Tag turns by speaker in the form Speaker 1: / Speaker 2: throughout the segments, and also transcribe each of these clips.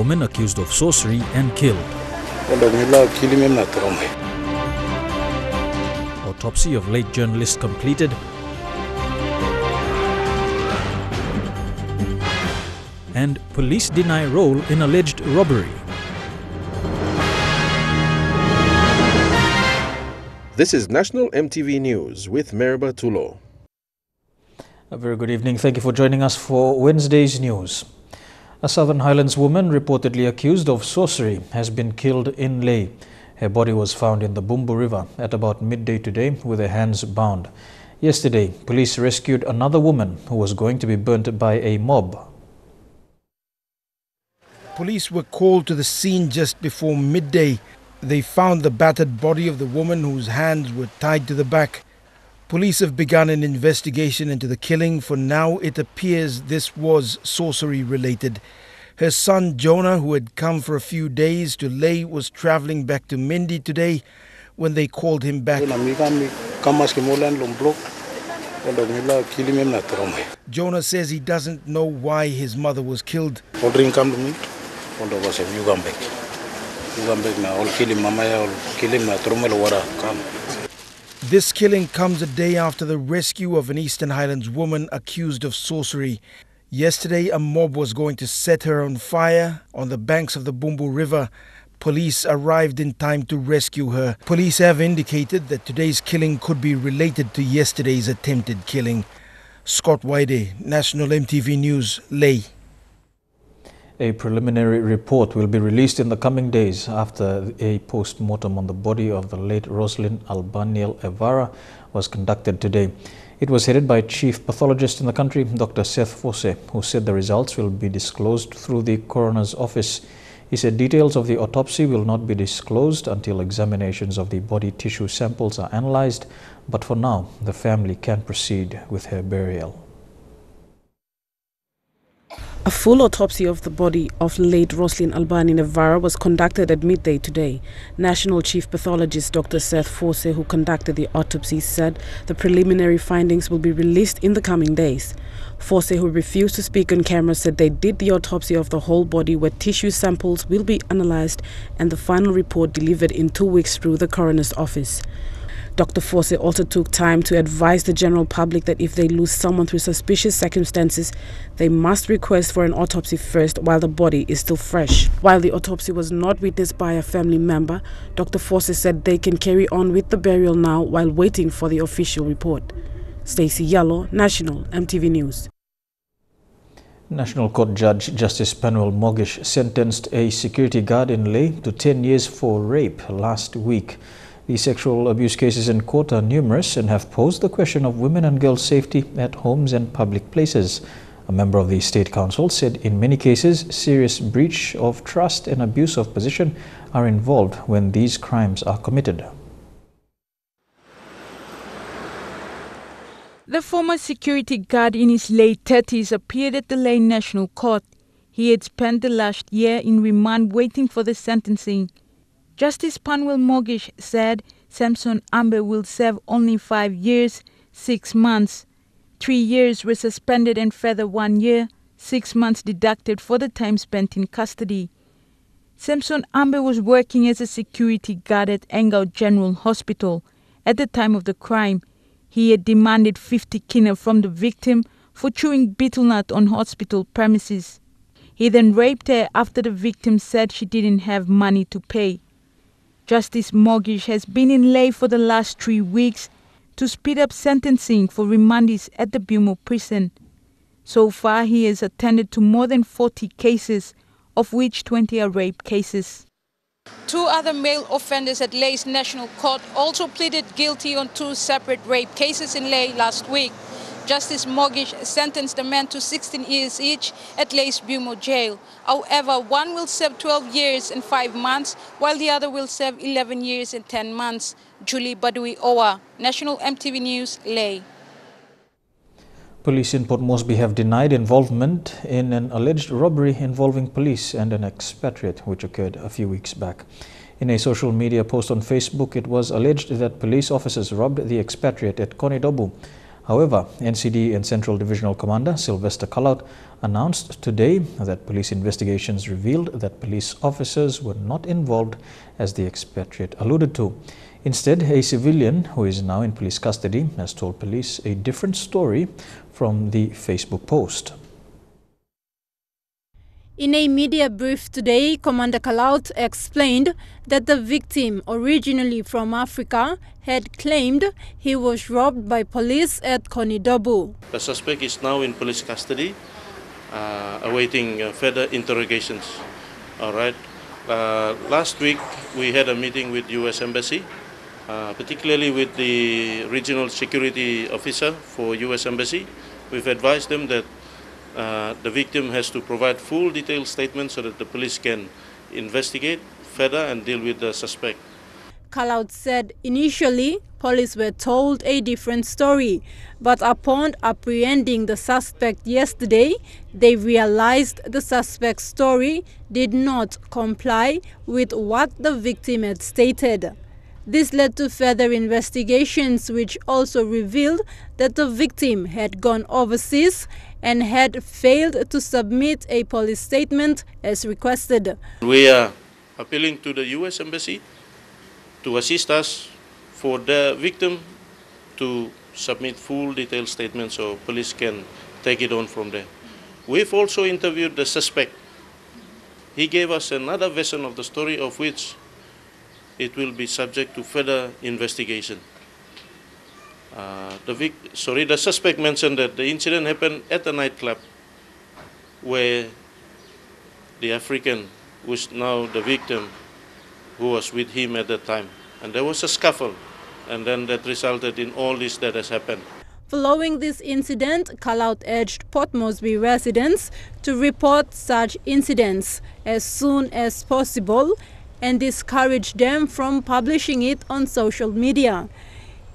Speaker 1: woman accused of sorcery and killed. Autopsy of late journalist completed. And police deny role in alleged robbery.
Speaker 2: This is National EMTV News with Meriba Tulo.
Speaker 1: A very good evening. Thank you for joining us for Wednesday's news. A Southern Highlands woman reportedly accused of sorcery has been killed in Lae. Her body was found in the Bumbu River at about midday today with her hands bound. Yesterday, police rescued another woman who was going to be burnt by a mob.
Speaker 3: Police were called to the scene just before midday. They found the battered body of the woman whose hands were tied to the back. Police have begun an investigation into the killing. For now, it appears this was sorcery related. Her son Jonah, who had come for a few days to Lae, was travelling back to Mendi today when they called him back. Jonah says he doesn't know why his mother was killed. This killing comes a day after the rescue of an Eastern Highlands woman accused of sorcery. Yesterday, a mob was going to set her on fire on the banks of the Bumbu River. Police arrived in time to rescue her. Police have indicated that today's killing could be related to yesterday's attempted killing. Scott Waide, National EMTV News, Lae.
Speaker 1: A preliminary report will be released in the coming days after a post-mortem on the body of the late Rosalind Albaniel Evara was conducted today. It was headed by Chief Pathologist in the country, Dr. Seth Fosse, who said the results will be disclosed through the coroner's office. He said details of the autopsy will not be disclosed until examinations of the body tissue samples are analyzed, but for now, the family can proceed with her burial.
Speaker 4: A full autopsy of the body of late Rosalind Albaniel Evara was conducted at midday today. National Chief Pathologist Dr. Seth Fosse, who conducted the autopsy, said the preliminary findings will be released in the coming days. Fosse, who refused to speak on camera, said they did the autopsy of the whole body where tissue samples will be analyzed and the final report delivered in 2 weeks through the coroner's office. Dr. Fosse also took time to advise the general public that if they lose someone through suspicious circumstances, they must request for an autopsy first while the body is still fresh. While the autopsy was not witnessed by a family member, Dr. Fosse said they can carry on with the burial now while waiting for the official report. Stacey Yallo, National EMTV News.
Speaker 1: National Court Judge Justice Panuel Mogish sentenced a security guard in Lae to 10 years for rape last week. The sexual abuse cases in court are numerous and have posed the question of women and girls' safety at homes and public places. A member of the State Council said in many cases, serious breach of trust and abuse of position are involved when these crimes are committed.
Speaker 5: The former security guard in his late 30s appeared at the Lae National Court. He had spent the last year in remand waiting for the sentencing. Justice Panuel Mogish said Samson Ambe will serve only 5 years, 6 months. 3 years were suspended and further 1 year, 6 months deducted for the time spent in custody. Samson Ambe was working as a security guard at Engau General Hospital. At the time of the crime, he had demanded 50 kina from the victim for chewing betel nut on hospital premises. He then raped her after the victim said she didn't have money to pay. Justice Mogish has been in Lae for the last 3 weeks to speed up sentencing for remandees at the Bumo prison. So far, he has attended to more than 40 cases, of which 20 are rape cases. 2 other male offenders at Lae's National Court also pleaded guilty on 2 separate rape cases in Lae last week. Justice Mogish sentenced the men to 16 years each at Lae's Bumo jail. However, one will serve 12 years and 5 months, while the other will serve 11 years and 10 months. Julie Badui Owa, National EMTV News, Lae.
Speaker 1: Police in Port Moresby have denied involvement in an alleged robbery involving police and an expatriate which occurred a few weeks back. In a social media post on Facebook, it was alleged that police officers robbed the expatriate at Konidobu. However, NCD and Central Divisional Commander Sylvester Kalaut announced today that police investigations revealed that police officers were not involved, as the expatriate alluded to. Instead, a civilian who is now in police custody has told police a different story from the Facebook post.
Speaker 6: In a media brief today, Commander Kalaut explained that the victim, originally from Africa, had claimed he was robbed by police at Konidobu.
Speaker 7: The suspect is now in police custody, awaiting further interrogations. All right. Last week we had a meeting with U.S. Embassy, particularly with the regional security officer for U.S. Embassy. We've advised them that the victim has to provide full detailed statements so that the police can investigate further and deal with the suspect.
Speaker 6: Kalaut said initially police were told a different story, but upon apprehending the suspect yesterday, they realized the suspect's story did not comply with what the victim had stated. This led to further investigations, which also revealed that the victim had gone overseas and had failed to submit a police statement as requested.
Speaker 7: We are appealing to the U.S. Embassy to assist us for the victim to submit full detailed statements so police can take it on from there. We've also interviewed the suspect. He gave us another version of the story, of which it will be subject to further investigation. The suspect mentioned that the incident happened at a nightclub where the African, who is now the victim, who was with him at that time. And there was a scuffle, and then that resulted in all this that has happened.
Speaker 6: Following this incident, Kalaut urged Port Moresby residents to report such incidents as soon as possible and discouraged them from publishing it on social media.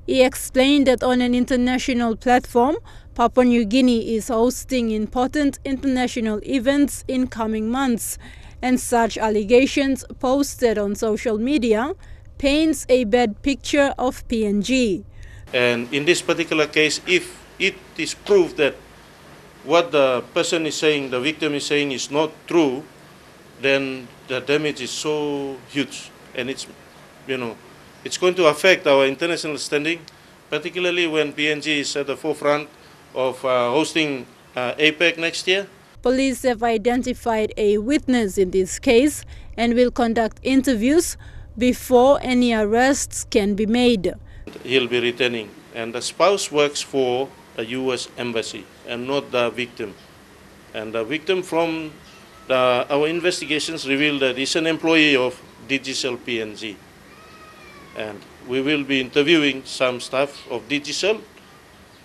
Speaker 6: He explained that on an international platform, Papua New Guinea is hosting important international events in coming months, and such allegations posted on social media paints a bad picture of PNG.
Speaker 7: And in this particular case, if it is proved that what the person is saying, the victim is saying, is not true, then the damage is so huge, and it's going to affect our international standing, particularly when PNG is at the forefront of hosting APEC next year.
Speaker 6: Police have identified a witness in this case and will conduct interviews before any arrests can be made.
Speaker 7: He'll be returning, and the spouse works for the U.S. Embassy and not the victim. And the victim, from our investigations, revealed that he's an employee of Digicel PNG. And we will be interviewing some staff of Digicel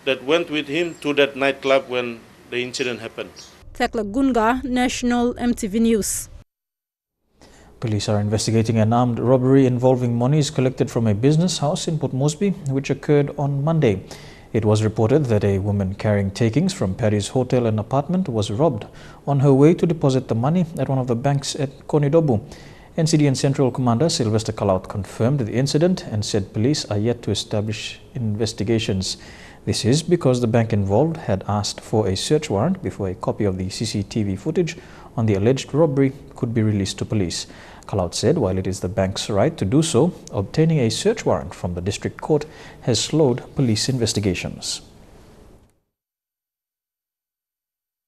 Speaker 7: that went with him to that nightclub when the incident happened.
Speaker 6: Tekla Gunga, National EMTV News.
Speaker 1: Police are investigating an armed robbery involving monies collected from a business house in Port Moresby, which occurred on Monday. It was reported that a woman carrying takings from Paddy's hotel and apartment was robbed on her way to deposit the money at one of the banks at Konidobu. NCD and Central Commander Sylvester Kalaut confirmed the incident and said police are yet to establish investigations. This is because the bank involved had asked for a search warrant before a copy of the CCTV footage on the alleged robbery could be released to police. Kalaut said while it is the bank's right to do so, obtaining a search warrant from the district court has slowed police investigations.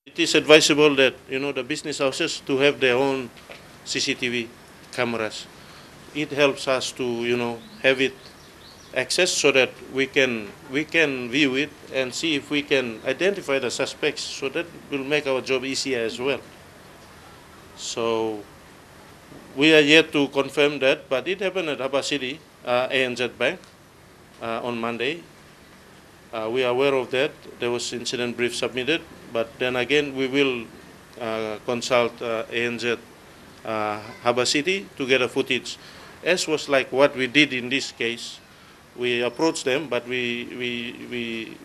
Speaker 7: It is advisable that the business houses to have their own CCTV cameras. It helps us to have it access so that we can view it and see if we can identify the suspects. So that will make our job easier as well. So we are yet to confirm that, but it happened at Haba City, ANZ Bank, on Monday. We are aware of that. There was incident brief submitted, but then again we will consult ANZ Haba City to get a footage. As was like what we did in this case, we approached them, but we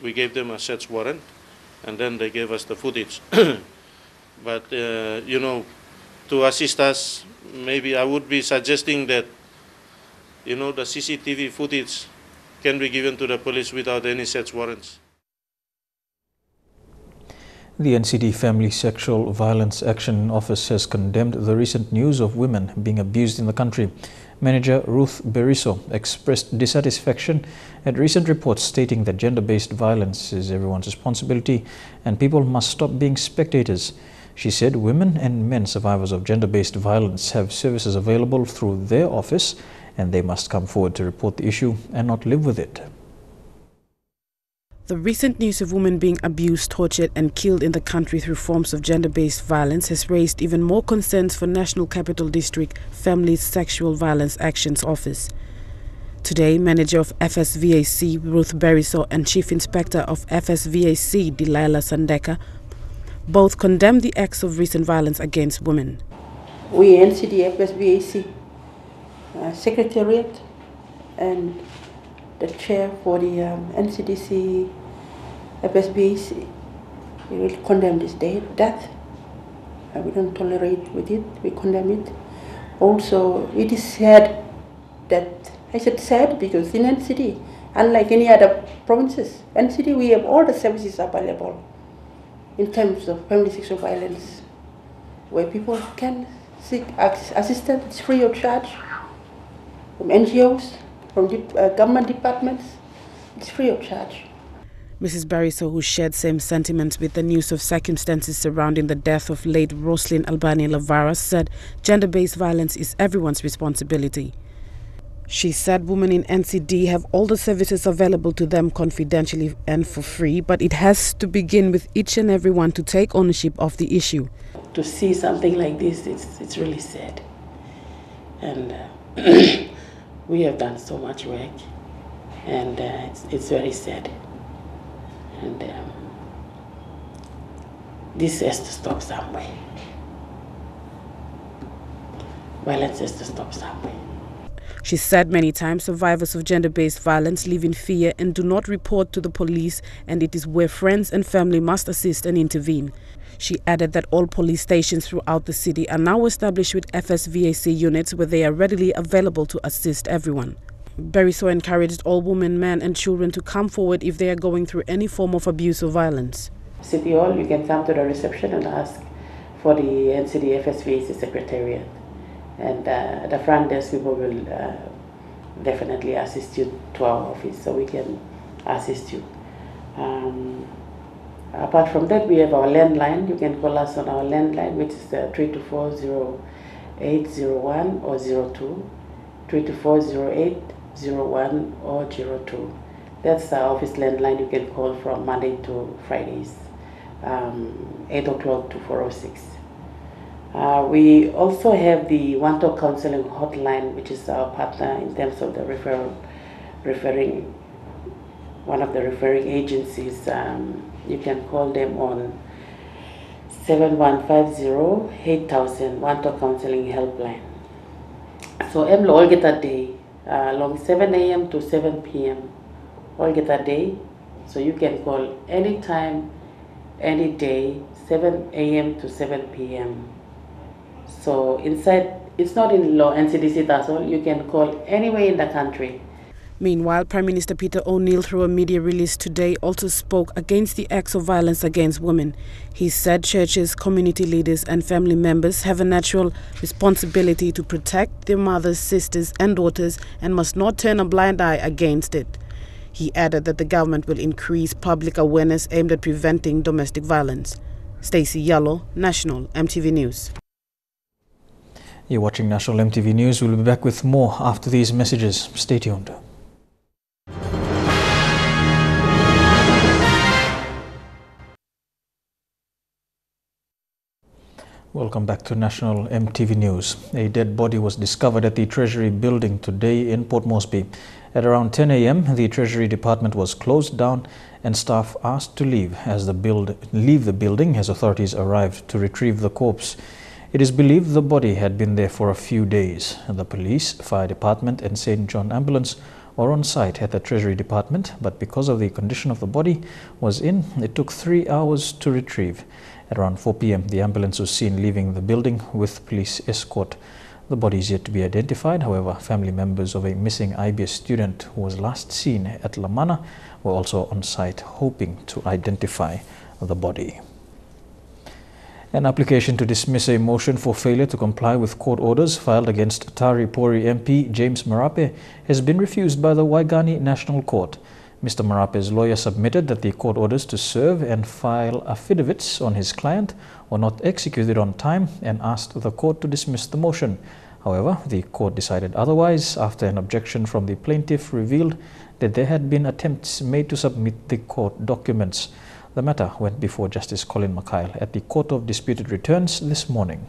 Speaker 7: gave them a search warrant, and then they gave us the footage. But to assist us, maybe I would be suggesting that the CCTV footage can be given to the police without any search warrants.
Speaker 1: The NCD Family Sexual Violence Action Office has condemned the recent news of women being abused in the country. Manager Ruth Beriso expressed dissatisfaction at recent reports stating that gender-based violence is everyone's responsibility and people must stop being spectators. She said women and men survivors of gender-based violence have services available through their office and they must come forward to report the issue and not live with it.
Speaker 4: The recent news of women being abused, tortured and killed in the country through forms of gender-based violence has raised even more concerns for National Capital District Family Sexual Violence Actions Office. Today, Manager of FSVAC Ruth Beriso and Chief Inspector of FSVAC Delilah Sandeka both condemned the acts of recent violence against women.
Speaker 8: We NCD FSVAC Secretariat and the chair for the NCDC FSBAC, we will condemn this death. We don't tolerate with it, we condemn it. Also, it is sad that, I said sad because in NCD, unlike any other provinces, NCD we have all the services available in terms of family sexual violence, where people can seek assistance, it's free of charge, from NGOs, from government departments, it's free of charge.
Speaker 4: Mrs. Beriso, who shared same sentiments with the news of circumstances surrounding the death of late Roslyn Albania Lavara, said gender-based violence is everyone's responsibility. She said women in NCD have all the services available to them confidentially and for free, but it has to begin with each and everyone to take ownership of the issue.
Speaker 8: To see something like this, it's really sad. And we have done so much work, and it's very sad. And this has to stop somewhere. Violence has to stop somewhere.
Speaker 4: She said many times survivors of gender-based violence live in fear and do not report to the police, and it is where friends and family must assist and intervene. She added that all police stations throughout the city are now established with FSVAC units where they are readily available to assist everyone. Beriso encouraged all women, men and children to come forward if they are going through any form of abuse or violence.
Speaker 8: City Hall, you can come to the reception and ask for the NCD FSVAC Secretariat. And the front desk people will definitely assist you to our office so we can assist you. Apart from that, we have our landline. You can call us on our landline, which is 324-0801 or 02, 324-0801 or 02. That's our office landline. You can call from Monday to Fridays, 8 o'clock to 4:06. We also have the one-talk counseling hotline, which is our partner in terms of the referring one of the referring agencies. You can call them on 7150-8000 one-talk counseling helpline. So I'm all get a day, long 7 a.m. to 7 p.m. all get a day. So you can call anytime, any day, 7 a.m. to 7 p.m. So inside, it's not in law NCDC, that's all. You can call anywhere in the country.
Speaker 4: Meanwhile, Prime Minister Peter O'Neill, through a media release today, also spoke against the acts of violence against women. He said churches, community leaders and family members have a natural responsibility to protect their mothers, sisters and daughters and must not turn a blind eye against it. He added that the government will increase public awareness aimed at preventing domestic violence. Stacey Yallo, National MTV News.
Speaker 1: You're watching National MTV News. We'll be back with more after these messages. Stay tuned. Welcome back to National MTV News. A dead body was discovered at the Treasury building today in Port Moresby. At around 10 a.m., the Treasury Department was closed down and staff asked to leave the building as authorities arrived to retrieve the corpse. It is believed the body had been there for a few days. The police, fire department and St. John ambulance were on site at the Treasury Department, but because of the condition of the body it took 3 hours to retrieve. At around 4 p.m., the ambulance was seen leaving the building with police escort. The body is yet to be identified. However, family members of a missing IBS student who was last seen at Lamana were also on site hoping to identify the body. An application to dismiss a motion for failure to comply with court orders filed against Tari Pori MP James Marape has been refused by the Waigani National Court. Mr. Marape's lawyer submitted that the court orders to serve and file affidavits on his client were not executed on time and asked the court to dismiss the motion. However, the court decided otherwise after an objection from the plaintiff revealed that there had been attempts made to submit the court documents. The matter went before Justice Colin McKyle at the Court of Disputed Returns this morning.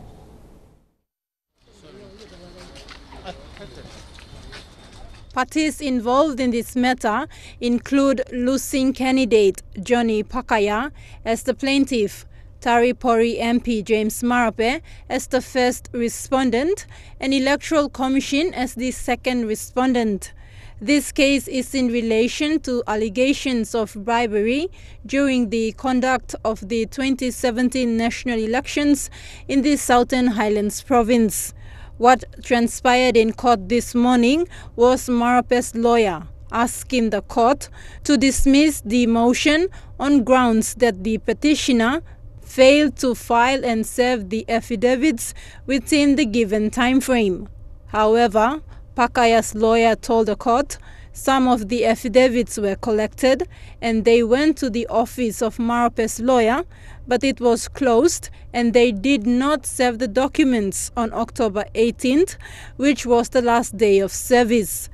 Speaker 6: Parties involved in this matter include losing candidate Johnny Pakaya as the plaintiff, Tari Pori MP James Marape as the first respondent, and Electoral Commission as the second respondent. This case is in relation to allegations of bribery during the conduct of the 2017 national elections in the Southern Highlands province. What transpired in court this morning was Marape's lawyer asking the court to dismiss the motion on grounds that the petitioner failed to file and serve the affidavits within the given time frame. However, Pakaya's lawyer told the court some of the affidavits were collected and they went to the office of Marape's lawyer, but it was closed and they did not serve the documents on October 18th, which was the last day of service.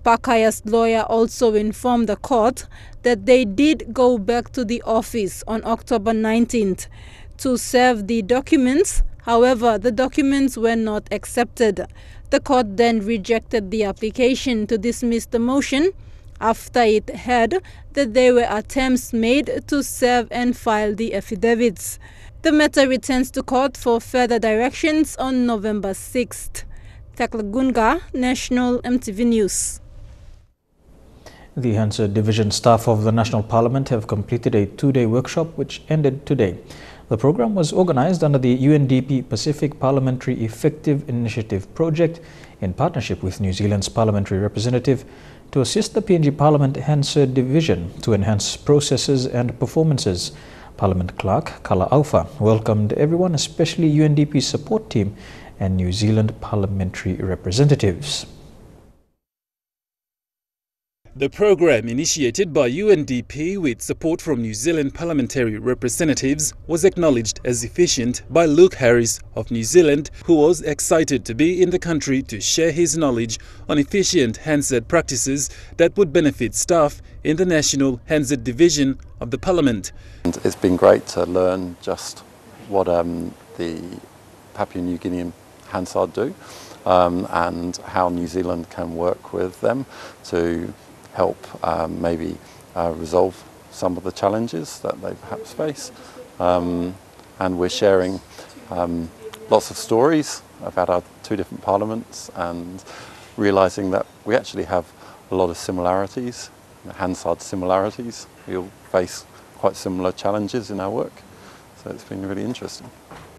Speaker 6: Pakaya's lawyer also informed the court that they did go back to the office on October 19th to serve the documents. However, the documents were not accepted. The court then rejected the application to dismiss the motion after it heard that there were attempts made to serve and file the affidavits. The matter returns to court for further directions on November 6th. Taklagunga, National EMTV News.
Speaker 1: The Hansard Division staff of the National Parliament have completed a two-day workshop which ended today. The program was organized under the UNDP Pacific Parliamentary Effective Initiative project in partnership with New Zealand's parliamentary representative to assist the PNG Parliament Hansard Division to enhance processes and performances. Parliament Clerk Kala Aufa welcomed everyone, especially UNDP's support team and New Zealand parliamentary representatives.
Speaker 9: The program, initiated by UNDP with support from New Zealand parliamentary representatives, was acknowledged as efficient by Luke Harris of New Zealand, who was excited to be in the country to share his knowledge on efficient Hansard practices that would benefit staff in the National Hansard Division of the Parliament.
Speaker 10: It's been great to learn just what the Papua New Guinean Hansard do and how New Zealand can work with them to help maybe resolve some of the challenges that they perhaps face. And we're sharing lots of stories about our two different parliaments and realising that we actually have a lot of similarities, Hansard similarities. We all face quite similar challenges in our work, so it's been really interesting.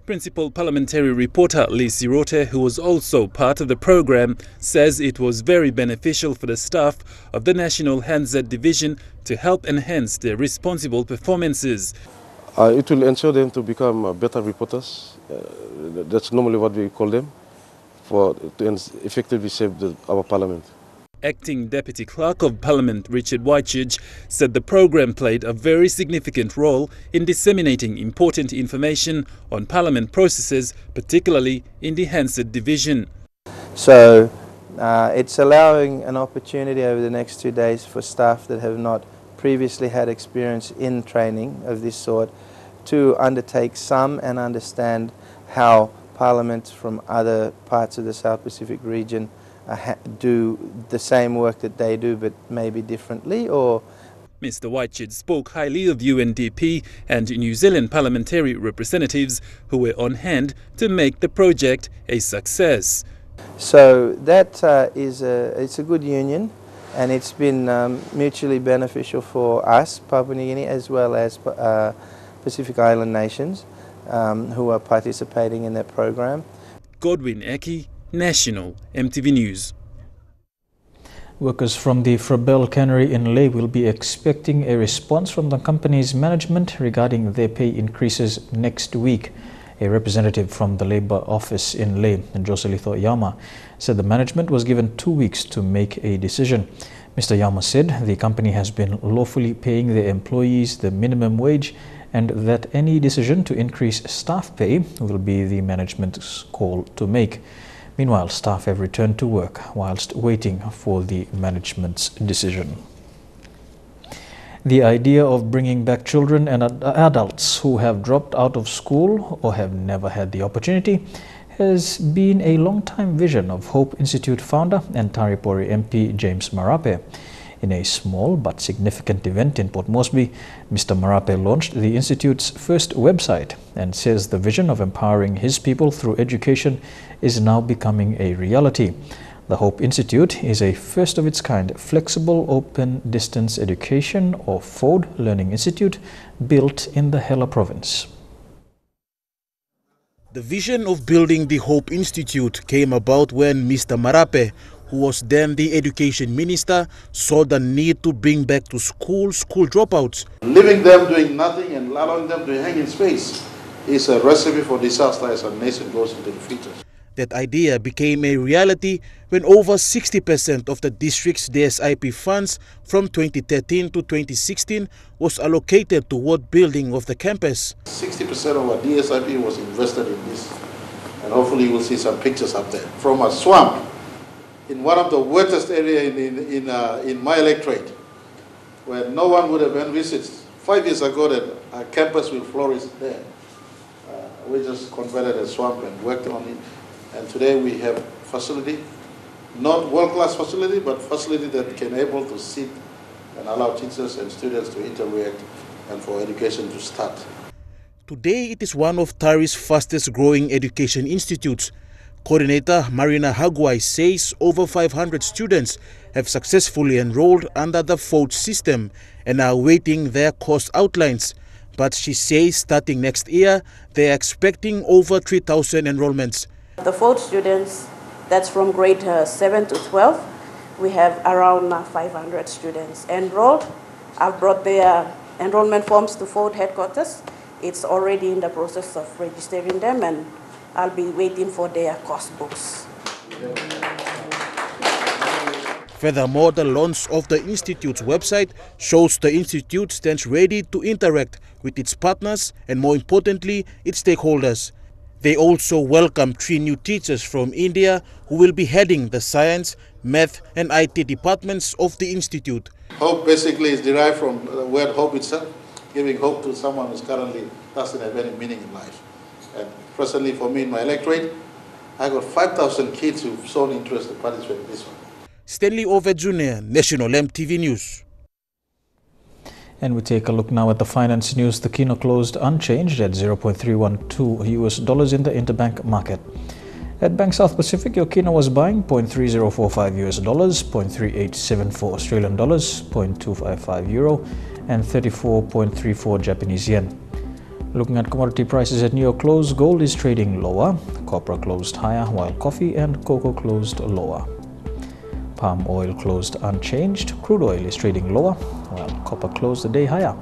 Speaker 9: Principal Parliamentary Reporter Lee Sirote, who was also part of the program, says it was very beneficial for the staff of the National Hansard Division to help enhance their responsible performances.
Speaker 11: It will ensure them to become better reporters. That's normally what we call them, to effectively serve our Parliament.
Speaker 9: Acting Deputy Clerk of Parliament Richard Whitechurch said the program played a very significant role in disseminating important information on Parliament processes, particularly in the Hansard Division.
Speaker 12: So it's allowing an opportunity over the next 2 days for staff that have not previously had experience in training of this sort to undertake some and understand how parliaments from other parts of the South Pacific region do the same work that they do but maybe differently. Or
Speaker 9: Mr. Whitechurch spoke highly of UNDP and New Zealand parliamentary representatives who were on hand to make the project a success.
Speaker 12: So that it's a good union, and it's been mutually beneficial for us, Papua New Guinea, as well as Pacific Island nations who are participating in that program.
Speaker 9: Godwin Eki, National EMTV News.
Speaker 1: Workers from the Frabel cannery in Leh will be expecting a response from the company's management regarding their pay increases next week. A representative from the Labour office in Leh, Joselito Yama, said the management was given 2 weeks to make a decision. Mr. Yama said the company has been lawfully paying their employees the minimum wage and that any decision to increase staff pay will be the management's call to make. Meanwhile, staff have returned to work whilst waiting for the management's decision. The idea of bringing back children and adults who have dropped out of school or have never had the opportunity has been a long-time vision of Hope Institute founder and Taripori MP James Marape. In a small but significant event in Port Moresby, Mr. Marape launched the Institute's first website and says the vision of empowering his people through education is now becoming a reality. The Hope Institute is a first-of-its-kind flexible open distance education or FODE learning institute built in the Hela province.
Speaker 3: The vision of building the Hope Institute came about when Mr. Marape, who was then the education minister, saw the need to bring back to school dropouts.
Speaker 13: Leaving them doing nothing and allowing them to hang in space is a recipe for disaster as a nation goes into the future.
Speaker 3: That idea became a reality when over 60% of the district's DSIP funds from 2013 to 2016 was allocated toward building of the campus.
Speaker 13: 60% of our DSIP was invested in this, and hopefully you will see some pictures up there. From a swamp in one of the wettest areas in my electorate, where no one would have envisaged 5 years ago that a campus will flourish there. We just converted a swamp and worked on it. And today we have facility, not world-class facility, but facility that can able to sit and allow teachers and students to interact and for education to start.
Speaker 3: Today it is one of Tari's fastest growing education institutes. Coordinator Marina Hagwai says over 500 students have successfully enrolled under the FODE system and are awaiting their course outlines. But she says starting next year, they are expecting over 3,000 enrollments.
Speaker 14: The FODE students, that's from grade 7 to 12, we have around 500 students enrolled. I've brought their enrollment forms to FODE headquarters. It's already in the process of registering them, and I'll be waiting for their course books.
Speaker 3: Furthermore, the launch of the Institute's website shows the Institute stands ready to interact with its partners and, more importantly, its stakeholders. They also welcome 3 new teachers from India who will be heading the science, math and IT departments of the Institute.
Speaker 13: Hope basically is derived from the word hope itself, giving hope to someone who currently doesn't have any meaning in life. And personally for me in my electorate, I got 5,000 kids who've shown interest to participate in this one.
Speaker 3: Stanley Over Jr., National EMTV News.
Speaker 1: And we take a look now at the finance news. The kina closed unchanged at 0.312 US dollars in the interbank market. At Bank South Pacific, your kina was buying 0.3045 US dollars, 0.3874 Australian dollars, 0.255 euro, and 34.34 Japanese yen. Looking at commodity prices at New York close, gold is trading lower, copper closed higher, while coffee and cocoa closed lower. Palm oil closed unchanged, crude oil is trading lower, while copper closed the day higher.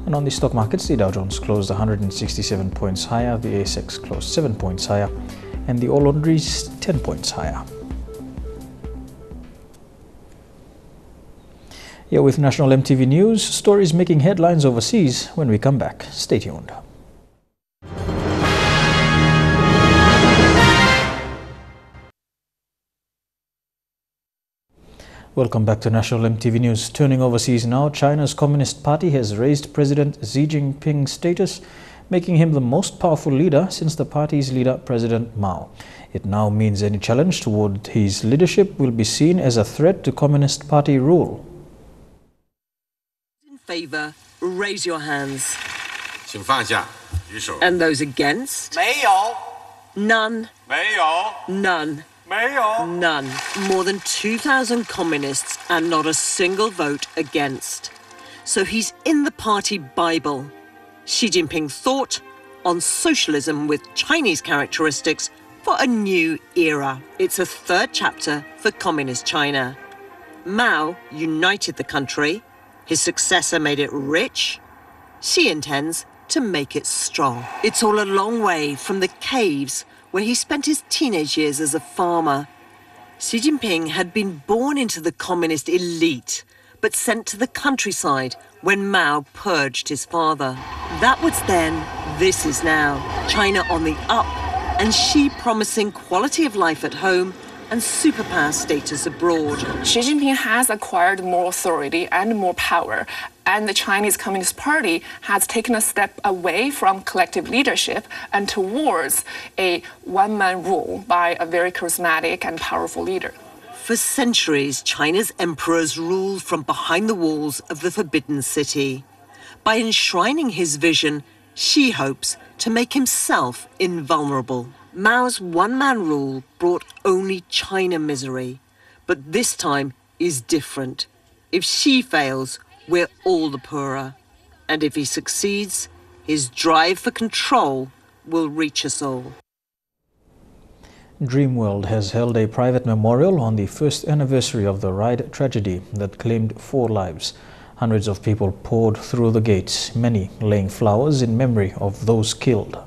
Speaker 1: And on the stock markets, the Dow Jones closed 167 points higher, the ASX closed 7 points higher, and the All Laundries 10 points higher. Here with National EMTV News, stories making headlines overseas. When we come back, stay tuned. Welcome back to National EMTV News. Turning overseas now, China's Communist Party has raised President Xi Jinping's status, making him the most powerful leader since the party's leader, President Mao. It now means any challenge toward his leadership will be seen as a threat to Communist Party rule.
Speaker 15: In favor, raise your hands. And those against? None. None. None. More than 2,000 communists and not a single vote against. So he's in the party Bible. Xi Jinping thought, on socialism with Chinese characteristics for a new era. It's a third chapter for Communist China. Mao united the country. His successor made it rich. Xi intends to make it strong. It's all a long way from the caves where he spent his teenage years as a farmer. Xi Jinping had been born into the communist elite, but sent to the countryside when Mao purged his father. That was then, this is now. China on the up, and Xi promising quality of life at home and superpower status abroad.
Speaker 16: Xi Jinping has acquired more authority and more power, and the Chinese Communist Party has taken a step away from collective leadership and towards a one-man rule by a very charismatic and powerful leader.
Speaker 15: For centuries, China's emperors ruled from behind the walls of the Forbidden City. By enshrining his vision, Xi hopes to make himself invulnerable. Mao's one-man rule brought only China misery, but this time is different. If Xi fails, we're all the poorer. And if he succeeds, his drive for control will reach us all.
Speaker 1: Dreamworld has held a private memorial on the first anniversary of the Ride tragedy that claimed 4 lives. Hundreds of people poured through the gates, many laying flowers in memory of those killed.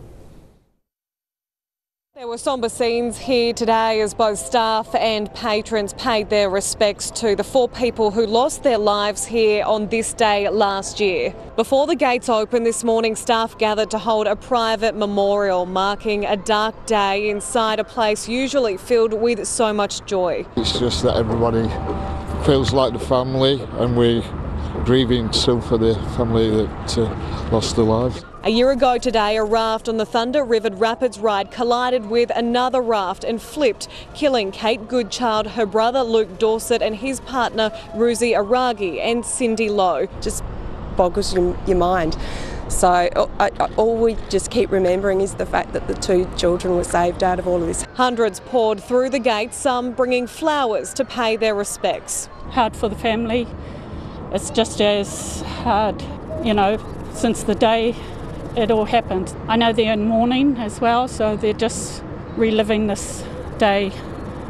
Speaker 17: There were sombre scenes here today as both staff and patrons paid their respects to the 4 people who lost their lives here on this day last year. Before the gates opened this morning, staff gathered to hold a private memorial marking a dark day inside a place usually filled with so much joy.
Speaker 18: It's just that everybody feels like the family, and we're grieving still for the family that lost their lives.
Speaker 17: A year ago today, a raft on the Thunder River Rapids ride collided with another raft and flipped, killing Kate Goodchild, her brother Luke Dorset and his partner Ruzi Aragi and Cindy Lowe.
Speaker 19: Just boggles your mind. So all we just keep remembering is the fact that the 2 children were saved out of all of this.
Speaker 17: Hundreds poured through the gates, some bringing flowers to pay their respects.
Speaker 20: Hard for the family. It's just as hard, you know, since the day it all happened. I know they're in mourning as well, so they're just reliving this day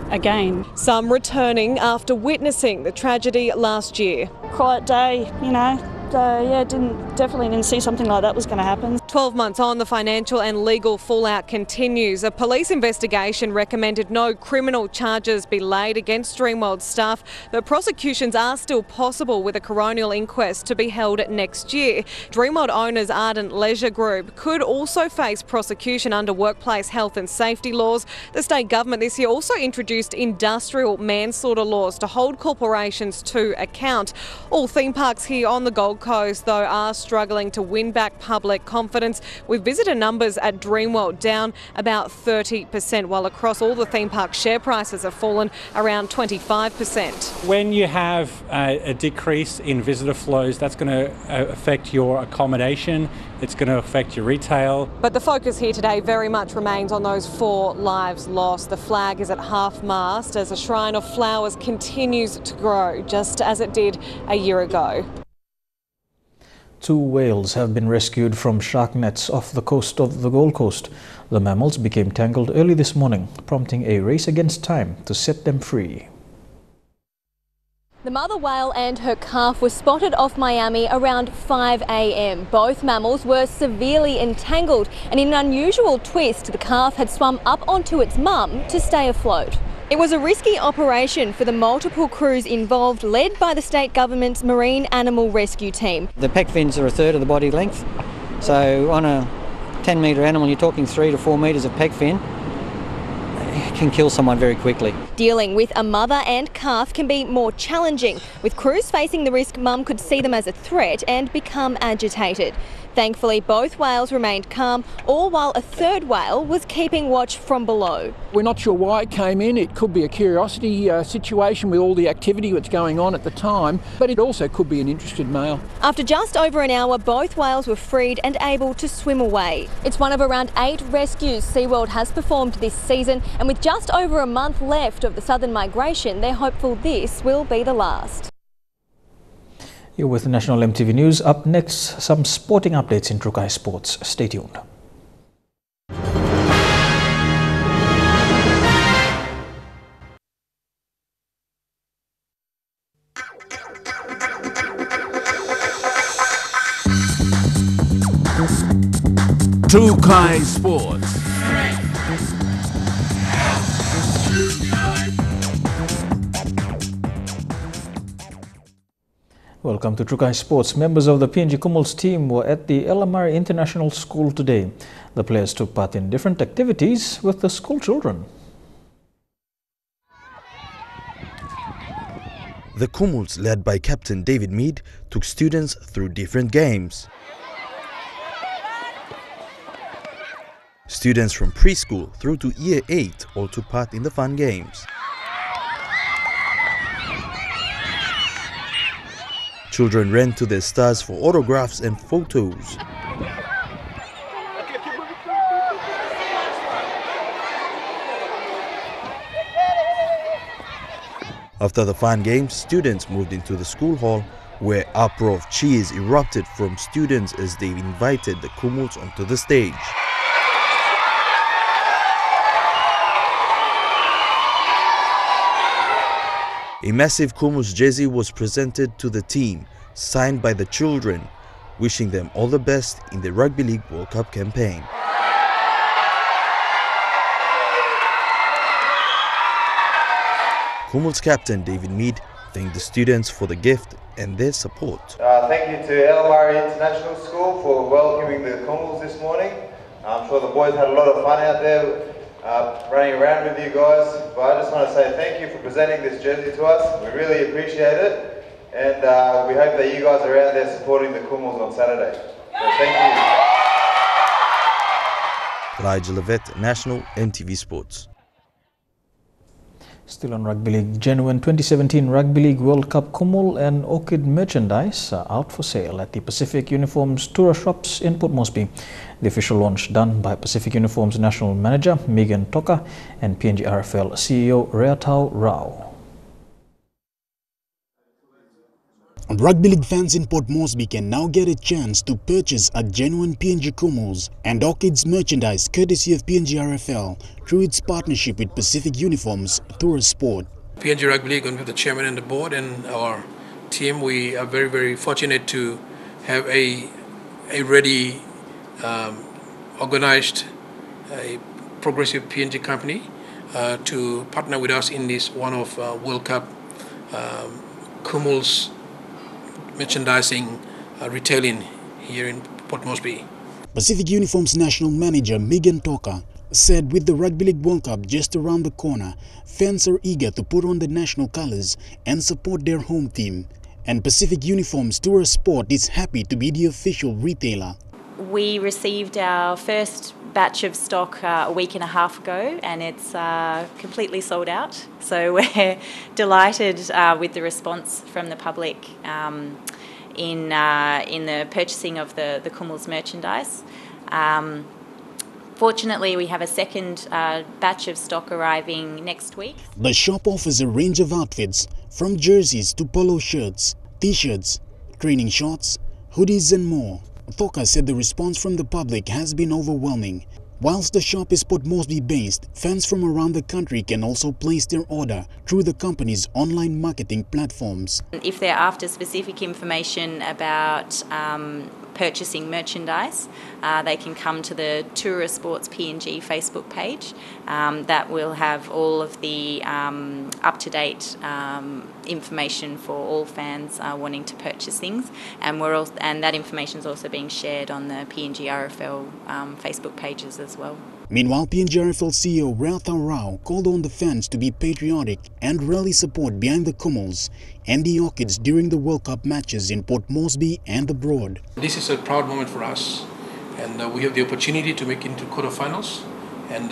Speaker 20: again.
Speaker 17: Some returning after witnessing the tragedy last year.
Speaker 21: Quiet day, you know. Definitely didn't see something like that was going to happen.
Speaker 17: 12 months on, the financial and legal fallout continues. A police investigation recommended no criminal charges be laid against Dreamworld staff, but prosecutions are still possible with a coronial inquest to be held next year. Dreamworld owners Ardent Leisure Group could also face prosecution under workplace health and safety laws. The state government this year also introduced industrial manslaughter laws to hold corporations to account. All theme parks here on the Gold Coast, though, are struggling to win back public confidence, with visitor numbers at Dreamworld down about 30%, while across all the theme park share prices have fallen around 25%.
Speaker 22: When you have a decrease in visitor flows, that's going to affect your accommodation, it's going to affect your retail.
Speaker 17: But the focus here today very much remains on those 4 lives lost. The flag is at half-mast as a shrine of flowers continues to grow, just as it did a year ago.
Speaker 1: 2 whales have been rescued from shark nets off the coast of the Gold Coast. The mammals became tangled early this morning, prompting a race against time to set them free.
Speaker 23: The mother whale and her calf were spotted off Miami around 5 a.m. Both mammals were severely entangled, and in an unusual twist, the calf had swum up onto its mum to stay afloat. It was a risky operation for the multiple crews involved, led by the state government's Marine Animal Rescue Team.
Speaker 24: The pec fins are a third of the body length, so on a 10-metre animal you're talking 3 to 4 metres of pec fin. It can kill someone very quickly.
Speaker 23: Dealing with a mother and calf can be more challenging, with crews facing the risk mum could see them as a threat and become agitated. Thankfully, both whales remained calm, all while a third whale was keeping watch from below.
Speaker 25: We're not sure why it came in. It could be a curiosity situation with all the activity that's going on at the time, but it also could be an interested male.
Speaker 23: After just over an hour, both whales were freed and able to swim away. It's one of around 8 rescues SeaWorld has performed this season, and with just over a month left of the southern migration, they're hopeful this will be the last.
Speaker 1: You're with National EMTV News. Up next, some sporting updates in Trukai Sports. Stay tuned.
Speaker 2: Trukai Sports.
Speaker 1: Welcome to Trukai Sports. Members of the PNG Kumuls team were at the Elamari International School today. The players took part in different activities with the school children.
Speaker 4: The Kumuls, led by Captain David Mead, took students through different games. Students from preschool through to Year 8 all took part in the fun games. Children ran to their stars for autographs and photos. After the fun games, students moved into the school hall where uproar of cheers erupted from students as they invited the Kumuls onto the stage. A massive Kumuls jersey was presented to the team, signed by the children, wishing them all the best in the Rugby League World Cup campaign. Kumuls captain David Mead thanked the students for the gift and their support.
Speaker 5: Thank you to Elamari International School for welcoming the Kumuls this morning. I'm sure the boys had a lot of fun out there running around with you guys, but I just want to say thank you for presenting this jersey to us. We really appreciate it, and we hope that you guys are out there supporting the Kumuls on Saturday. So thank you.
Speaker 4: Elijah Levet, National EMTV Sports.
Speaker 1: Still on Rugby League, genuine 2017 Rugby League World Cup Kumul and Orchid merchandise are out for sale at the Pacific Uniforms tourist shops in Port Moresby. The official launch done by Pacific Uniforms National Manager Megan Toka and PNG RFL CEO Reatau Rao.
Speaker 7: Rugby League fans in Port Moresby can now get a chance to purchase a genuine PNG Kumuls and Orchids merchandise courtesy of PNG RFL through its partnership with Pacific Uniforms Tourist Sport.
Speaker 8: PNG Rugby League, on behalf of the chairman and the board and our team, we are very, very fortunate to have a ready, organized, progressive PNG company to partner with us in this one-off World Cup Kumuls merchandising retailing here in Port Moresby.
Speaker 7: Pacific Uniforms National Manager Megan Toka said with the Rugby League World Cup just around the corner, fans are eager to put on the national colours and support their home team. And Pacific Uniforms Tourist Sport is happy to be the official retailer.
Speaker 26: We received our first batch of stock a week and a half ago, and it's completely sold out. So we're delighted with the response from the public in the purchasing of the Kumuls merchandise. Fortunately, we have a second batch of stock arriving next week.
Speaker 7: The shop offers a range of outfits from jerseys to polo shirts, t-shirts, training shorts, hoodies and more. Thoka said the response from the public has been overwhelming. Whilst the shop is Port Moresby based, fans from around the country can also place their order through the company's online marketing platforms.
Speaker 26: If they're after specific information about purchasing merchandise, they can come to the Tourist Sports PNG Facebook page. That will have all of the up-to-date information for all fans wanting to purchase things, and that information is also being shared on the PNG RFL Facebook pages as well.
Speaker 7: Meanwhile, PNG RFL CEO Reatau Rao called on the fans to be patriotic and rally support behind the Kumuls and the Orchids during the World Cup matches in Port Moresby and abroad.
Speaker 8: This is a proud moment for us, and we have the opportunity to make it into quarterfinals, and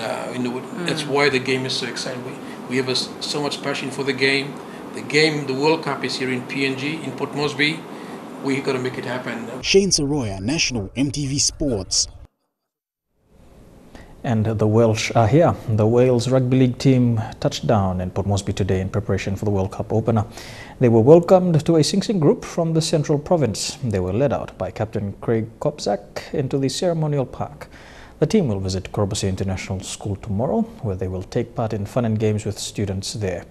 Speaker 8: that's why the game is so exciting. We have so much passion for the game. The World Cup is here in PNG, in Port Moresby. We got to make it happen.
Speaker 7: Shane Saroya, National EMTV Sports.
Speaker 1: And the Welsh are here. The Wales Rugby League team touched down in Port Moresby today in preparation for the World Cup opener. They were welcomed to a Sing Sing group from the Central Province. They were led out by Captain Craig Kopzak into the ceremonial park. The team will visit Korobasi International School tomorrow, where they will take part in fun and games with students there.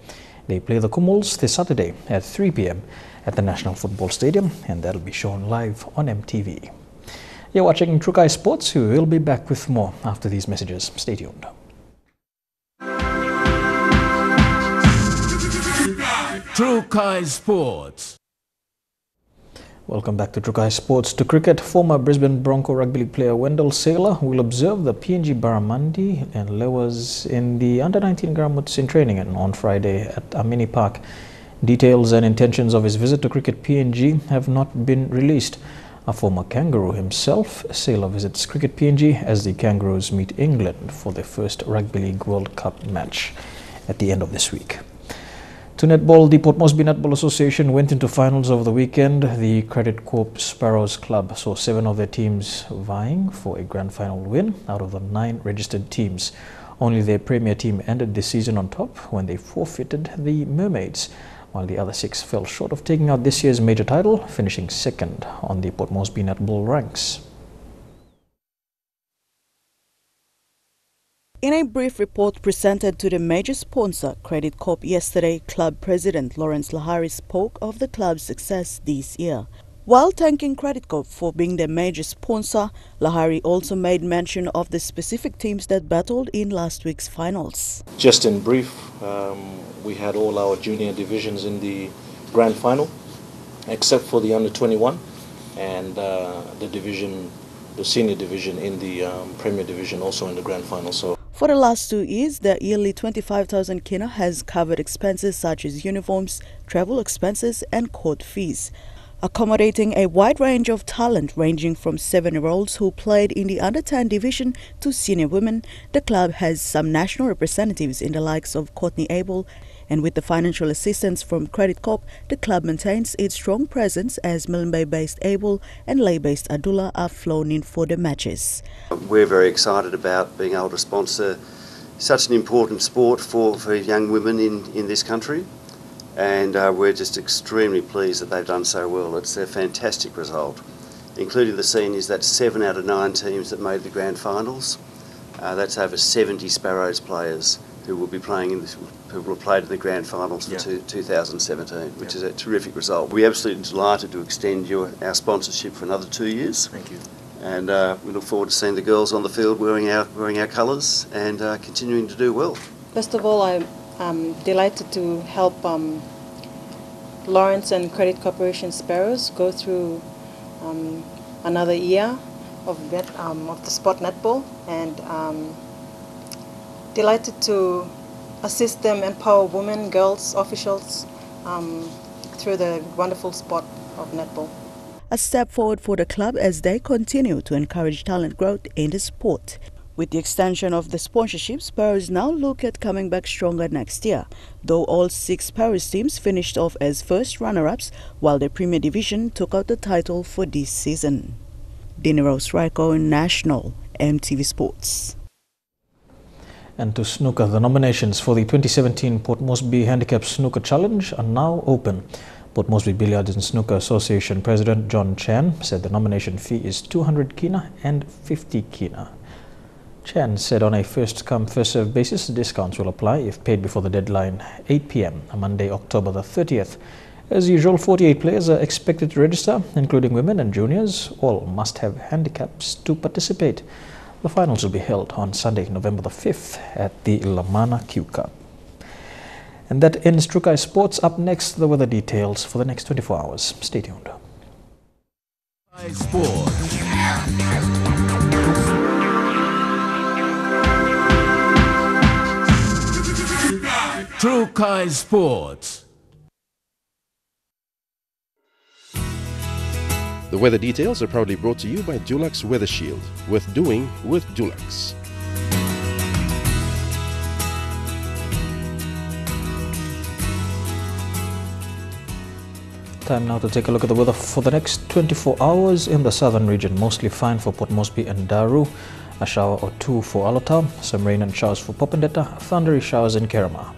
Speaker 1: They play the Kumuls this Saturday at 3 p.m. at the National Football Stadium, and that'll be shown live on EMTV. You're watching Trukai Sports. We will be back with more after these messages. Stay tuned.
Speaker 2: Trukai Sports.
Speaker 1: Welcome back to Trukai Sports. To cricket, former Brisbane Bronco rugby league player Wendell Saylor will observe the PNG Barramundi and Lewis in the under-19 Garamuts in training on Friday at Amini Park. Details and intentions of his visit to cricket PNG have not been released. A former Kangaroo himself, Saylor visits cricket PNG as the Kangaroos meet England for their first Rugby League World Cup match at the end of this week. To netball, the Port Moresby Netball Association went into finals over the weekend. The Credit Corp Sparrows Club saw 7 of their teams vying for a grand final win out of the 9 registered teams. Only their premier team ended the season on top when they forfeited the Mermaids, while the other 6 fell short of taking out this year's major title, finishing second on the Port Moresby Netball ranks.
Speaker 6: In a brief report presented to the major sponsor, Credit Corp, yesterday, club president Lawrence Lahari spoke of the club's success this year. While thanking Credit Corp for being their major sponsor, Lahari also made mention of the specific teams that battled in last week's finals.
Speaker 9: Just in brief, we had all our junior divisions in the grand final, except for the under-21 and the senior division in the Premier Division also in the grand final. So,
Speaker 6: for the last 2 years, the yearly 25,000 kina has covered expenses such as uniforms, travel expenses and court fees. Accommodating a wide range of talent ranging from 7-year-olds who played in the under-10 division to senior women, the club has some national representatives in the likes of Courtney Abel, and with the financial assistance from Credit Corp, the club maintains its strong presence as Milne-based Abel and Lae-based Abdullah are flown in for the matches.
Speaker 10: We're very excited about being able to sponsor such an important sport for young women in this country, and we're just extremely pleased that they've done so well. It's a fantastic result, including the seniors. That's 7 out of 9 teams that made the grand finals. That's over 70 Sparrows players who will be playing who will have played in the grand finals for 2017, which is a terrific result. We're absolutely delighted to extend our sponsorship for another 2 years.
Speaker 9: Thank you.
Speaker 10: And we look forward to seeing the girls on the field wearing our colours and continuing to do well.
Speaker 11: First of all, I'm delighted to help Lawrence and Credit Corporation Sparrows go through another year of the sport netball, and delighted to assist them empower women, girls, officials through the wonderful sport of netball.
Speaker 6: A step forward for the club as they continue to encourage talent growth in the sport. With the extension of the sponsorship, Sparrows now look at coming back stronger next year, though all 6 Sparrows teams finished off as first runner-ups, while the Premier Division took out the title for this season. Dinero Raiko, National, EMTV Sports.
Speaker 1: And to snooker, the nominations for the 2017 Port Moresby Handicap Snooker Challenge are now open. Port Moresby Billiards and Snooker Association President John Chan said the nomination fee is 200 kina and 50 kina. Chan said on a first-come, first-served basis, discounts will apply if paid before the deadline, 8 p.m. on Monday, October the 30th. As usual, 48 players are expected to register, including women and juniors. All must have handicaps to participate. The finals will be held on Sunday, November the 5th at the Lamana Q Cup. And that ends Trukai Sports. Up next, the weather details for the next 24 hours. Stay tuned.
Speaker 2: Sports. Trukai Sports.
Speaker 12: The weather details are proudly brought to you by Dulux Weather Shield. Worth doing with Dulux.
Speaker 1: Time now to take a look at the weather for the next 24 hours in the southern region. Mostly fine for Port Moresby and Daru. A shower or 2 for Alota. Some rain and showers for Popondetta. Thundery showers in Kerema.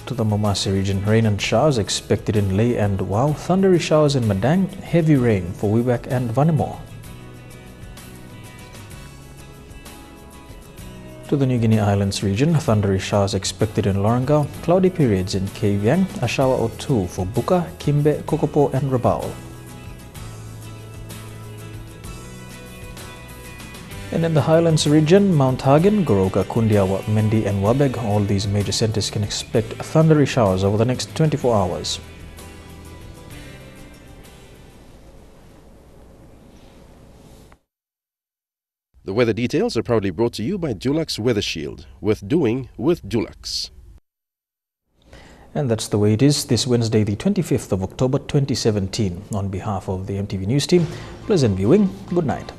Speaker 1: To the Momasi region, rain and showers expected in Lae and Wau. Thundery showers in Madang. Heavy rain for Wewak and Vanimo. To the New Guinea Islands region, thundery showers expected in Lorengau, cloudy periods in Kavieng, a shower or 2 for Buka, Kimbe, Kokopo and Rabaul. And in the Highlands region, Mount Hagen, Goroka, Kundiawa, Mendi and Wabeg, all these major centres can expect thundery showers over the next 24 hours.
Speaker 12: The weather details are proudly brought to you by Dulux Weather Shield, with doing with Dulux.
Speaker 1: And that's the way it is this Wednesday, the 25th of October 2017. On behalf of the EMTV News team, pleasant viewing. Good night.